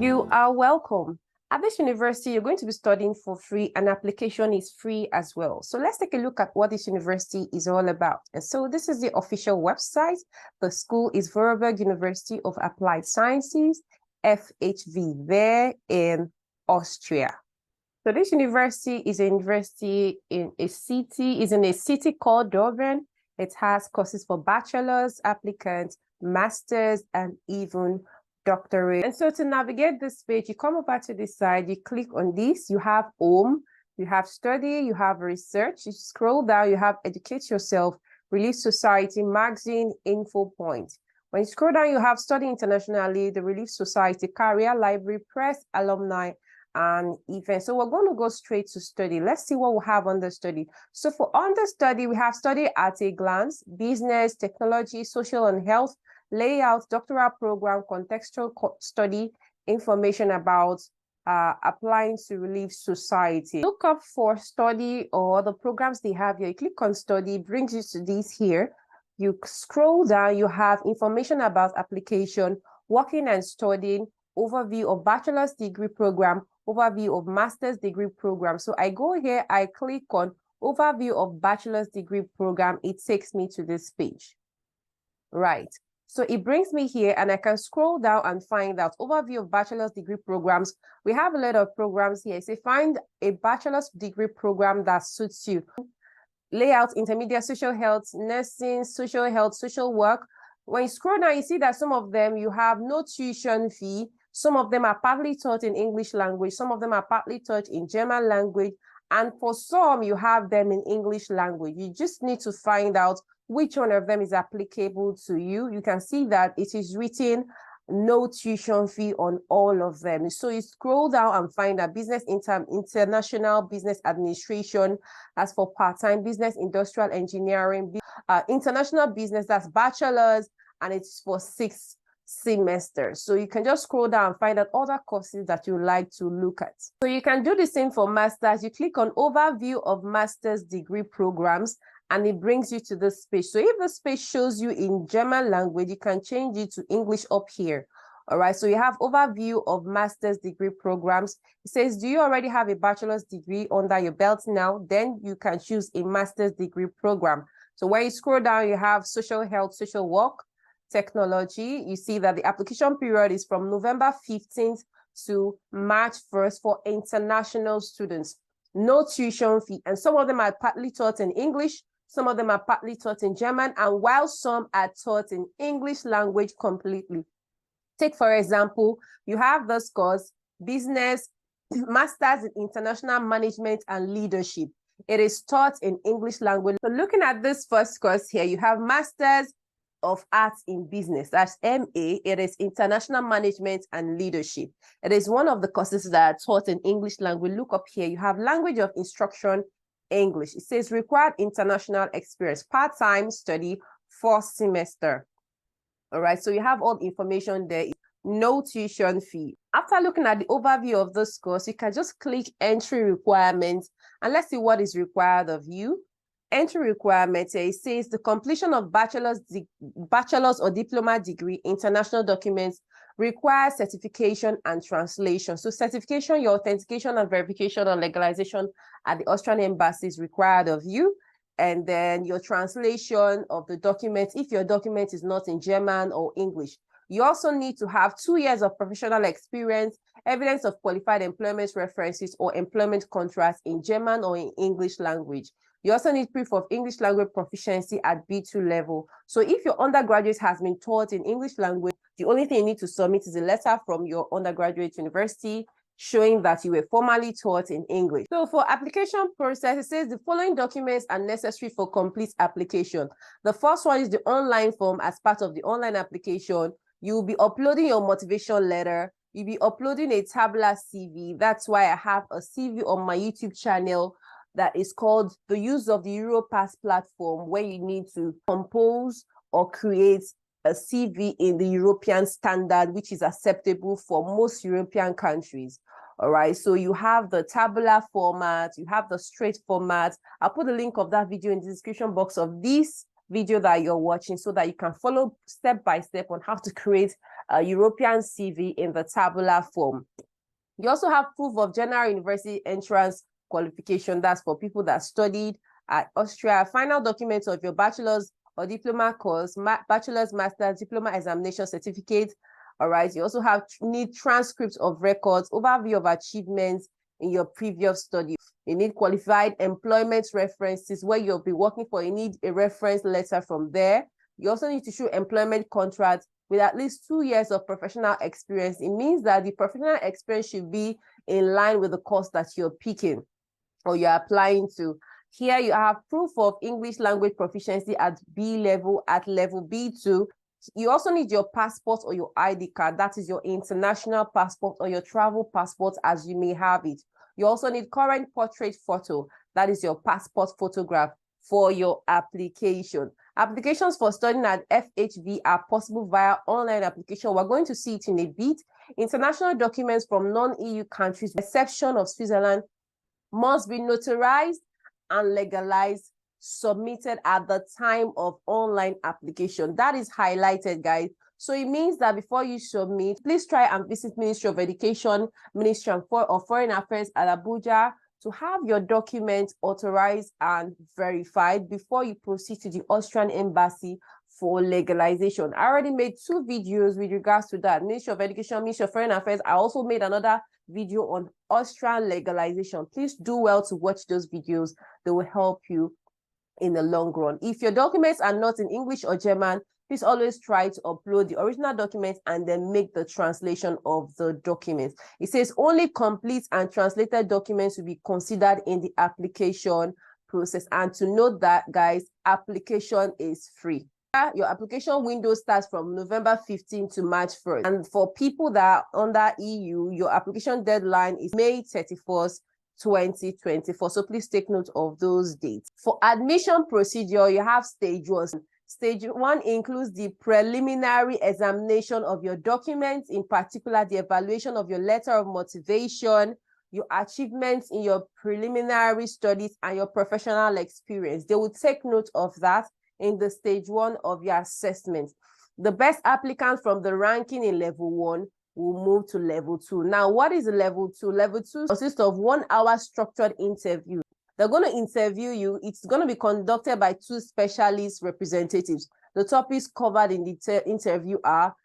You are welcome. At this university, you're going to be studying for free, and application is free as well. So let's take a look at what this university is all about. And so this is the official website. The school is Voralberg University of Applied Sciences, FHV, there in Austria. So this university is a university in a city called Dortmund. It has courses for bachelor's applicants, masters, and even doctorate. And so to navigate this page, you come over to this side, you click on this, you have home, you have study, you have research, you scroll down, you have educate yourself, Relief Society, magazine, info point. When you scroll down, you have study internationally, the Relief Society, career, library, press, alumni, and events. So we're going to go straight to study. Let's see what we have under study. So for under study, we have study at a glance, business, technology, social and health, layout, doctoral program, contextual study, information about applying to Relief Society. Look up for study or the programs they have here. You click on study, brings you to this here. You scroll down, you have information about application, working and studying, overview of bachelor's degree program, overview of master's degree program. So I go here, I click on overview of bachelor's degree program. It takes me to this page. Right. So it brings me here and I can scroll down and find out overview of bachelor's degree programs. We have a lot of programs here. So find a bachelor's degree program that suits you. Layout, intermediate, social health, nursing, social health, social work. When you scroll down, you see that some of them you have no tuition fee. Some of them are partly taught in English language. Some of them are partly taught in German language. And for some, you have them in English language. You just need to find out which one of them is applicable to you. You can see that it is written no tuition fee on all of them. So you scroll down and find that business international business administration, as for part-time business, industrial engineering, international business, that's bachelor's, and it's for 6 semesters. So you can just scroll down and find out other courses that you like to look at. So you can do the same for masters. You click on overview of master's degree programs, and it brings you to this page. So if this page shows you in German language, you can change it to English up here. All right, so you have overview of master's degree programs. It says, do you already have a bachelor's degree under your belt now? Then you can choose a master's degree program. So when you scroll down, you have social health, social work, technology. You see that the application period is from November 15th to March 1st for international students. No tuition fee. And some of them are partly taught in English. Some of them are partly taught in German, and while some are taught in English language completely. Take, for example, you have this course, Business, Masters in International Management and Leadership. It is taught in English language. So looking at this first course here, you have Masters of Arts in Business, that's MA. It is International Management and Leadership. It is one of the courses that are taught in English language. Look up here, you have Language of Instruction, English. It says required international experience, part-time study, 4th semester. All right, so you have all the information there. No tuition fee. After looking at the overview of this course, you can just click entry requirements, and let's see what is required of you. Entry requirements, it says the completion of bachelor's or diploma degree, international documents, requires certification and translation. So certification, your authentication and verification and legalization at the Austrian embassy is required of you. And then your translation of the document, if your document is not in German or English. You also need to have 2 years of professional experience, evidence of qualified employment references or employment contracts in German or in English language. You also need proof of English language proficiency at B2 level. So if your undergraduate has been taught in English language, the only thing you need to submit is a letter from your undergraduate university showing that you were formally taught in English. So for application process, it says the following documents are necessary for complete application. The first one is the online form. As part of the online application, you'll be uploading your motivation letter. You'll be uploading a tabular CV. That's why I have a CV on my YouTube channel that is called the use of the Europass platform, where you need to compose or create a CV in the European standard, which is acceptable for most European countries. All right, so you have the tabular format, you have the straight format. I'll put the link of that video in the description box of this video that you're watching so that you can follow step by step on how to create European CV in the tabular form. You also have proof of general university entrance qualification. That's for people that studied at Austria. Final documents of your bachelor's or diploma course, bachelor's, master's, diploma examination certificate. All right. You also need transcripts of records, overview of achievements in your previous study. You need qualified employment references where you'll be working for. You need a reference letter from there. You also need to show employment contracts with at least 2 years of professional experience. It means that the professional experience should be in line with the course that you're picking or you're applying to. Here you have proof of English language proficiency at B level, at level B2. You also need your passport or your ID card. That is your international passport or your travel passport as you may have it. You also need current portrait photo. That is your passport photograph for your application. Applications for studying at FHV are possible via online application. We're going to see it in a bit. International documents from non-EU countries, with the exception of Switzerland, must be notarized and legalized, submitted at the time of online application. That is highlighted, guys. So it means that before you submit, please try and visit Ministry of Education, Ministry of Foreign Affairs at Abuja to have your documents authorized and verified before you proceed to the Austrian Embassy for legalization. I already made 2 videos with regards to that. Ministry of Education, Ministry of Foreign Affairs. I also made another video on Austrian legalization. Please do well to watch those videos. They will help you in the long run. If your documents are not in English or German, please always try to upload the original documents and then make the translation of the documents. It says only complete and translated documents will be considered in the application process. And to note that, guys, application is free. Your application window starts from November 15th to March 1st. And for people that are under EU, your application deadline is May 31st, 2024. So please take note of those dates. For admission procedure, you have stage 1. Stage 1 includes the preliminary examination of your documents, in particular, the evaluation of your letter of motivation, your achievements in your preliminary studies, and your professional experience. They will take note of that in the stage 1 of your assessment. The best applicants from the ranking in level 1 will move to level 2. Now, what is level 2? Level 2 consists of 1 hour structured interview. They're going to interview you. It's going to be conducted by 2 specialist representatives. The topics covered in the interview are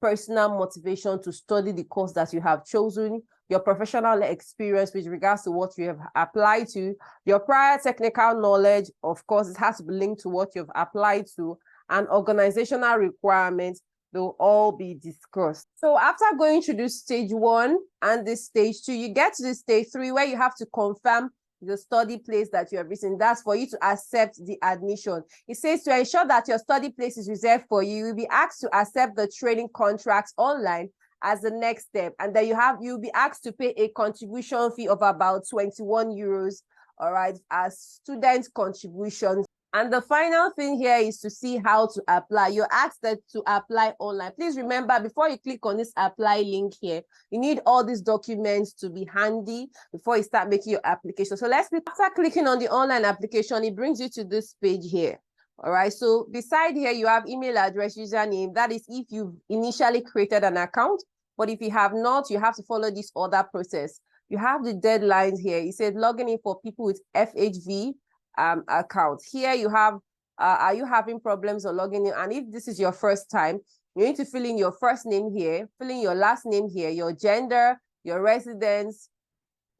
personal motivation to study the course that you have chosen, your professional experience with regards to what you have applied to, your prior technical knowledge, of course, it has to be linked to what you've applied to, and organizational requirements. They'll all be discussed. So after going through this stage 1 and this stage 2, you get to the stage 3 where you have to confirm the study place that you have written. That's for you to accept the admission. It says to ensure that your study place is reserved for you, you'll be asked to accept the training contracts online as the next step. And then you'll be asked to pay a contribution fee of about 21 euros, all right, as student contributions. And the final thing here is to see how to apply. You're asked to apply online. Please remember, before you click on this apply link here, you need all these documents to be handy before you start making your application. So after clicking on the online application, it brings you to this page here. All right, so beside here, you have email address, username. That is if you've initially created an account. But if you have not, you have to follow this other process. You have the deadlines here. It says logging in for people with FHV account. Here you have, are you having problems or logging in? And if this is your first time, you need to fill in your first name here, fill in your last name here, your gender, your residence,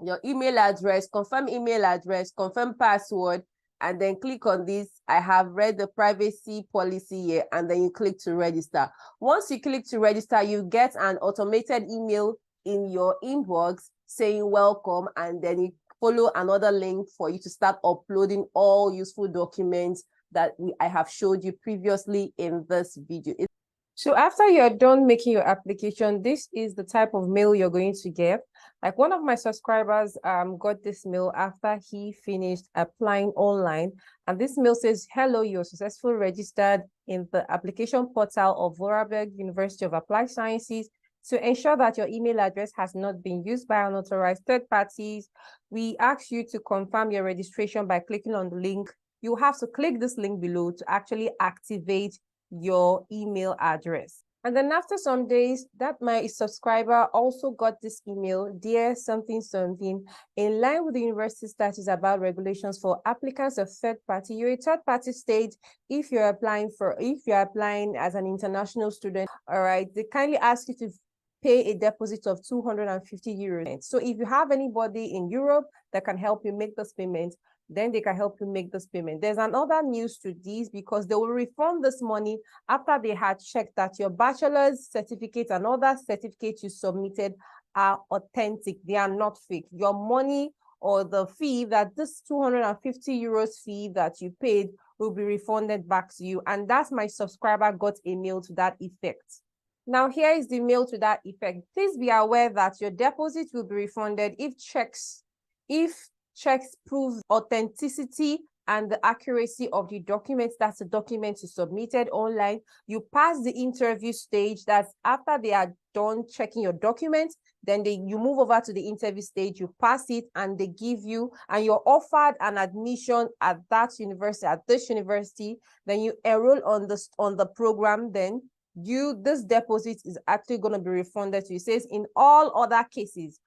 your email address, confirm email address, confirm password, and then click on this. I have read the privacy policy here, and then you click to register. Once you click to register, you get an automated email in your inbox saying welcome, and then you follow another link for you to start uploading all useful documents that I have showed you previously in this video. So after you're done making your application, this is the type of mail you're going to get. Like one of my subscribers got this mail after he finished applying online. And this mail says, hello, you're successfully registered in the application portal of Voralberg University of Applied Sciences. To ensure that your email address has not been used by unauthorized third parties, we ask you to confirm your registration by clicking on the link. You have to click this link below to actually activate your email address. And then after some days, that my subscriber also got this email, dear something something, in line with the university statutes about regulations for applicants of third party. You're a third party state if you're applying as an international student. All right, they kindly ask you to pay a deposit of 250 euros. So if you have anybody in Europe that can help you make this payment, then they can help you make this payment. There's another news to this, because they will refund this money after they had checked that your bachelor's certificate and other certificates you submitted are authentic. They are not fake. Your money or the fee, that this 250 euros fee that you paid, will be refunded back to you. And that's my subscriber got a mail to that effect. Now, here is the mail to that effect. Please be aware that your deposit will be refunded if checks prove authenticity and the accuracy of the documents. That's the document you submitted online. You pass the interview stage. That's after they are done checking your documents, then you move over to the interview stage, you pass it, and they give you, and you're offered an admission at this university, then you enroll on the program, then this deposit is actually going to be refunded to you. It says in all other cases,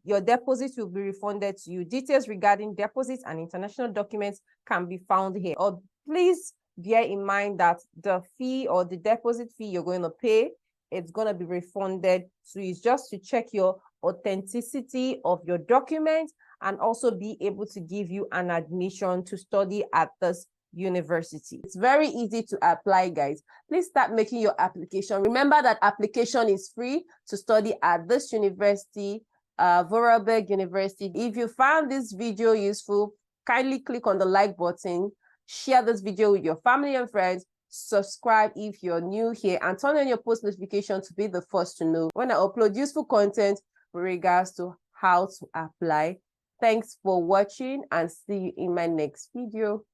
your deposit will be refunded to you. Details regarding deposits and international documents can be found here. Or please bear in mind that the fee or the deposit fee you're going to pay, it's going to be refunded. So it's just to check your authenticity of your documents and also be able to give you an admission to study at this university. It's very easy to apply, guys. Please start making your application. Remember that application is free to study at this university, Voralberg University. If you found this video useful, kindly click on the like button, share this video with your family and friends, subscribe if you're new here, and turn on your post notification to be the first to know when I upload useful content with regards to how to apply. Thanks for watching and see you in my next video.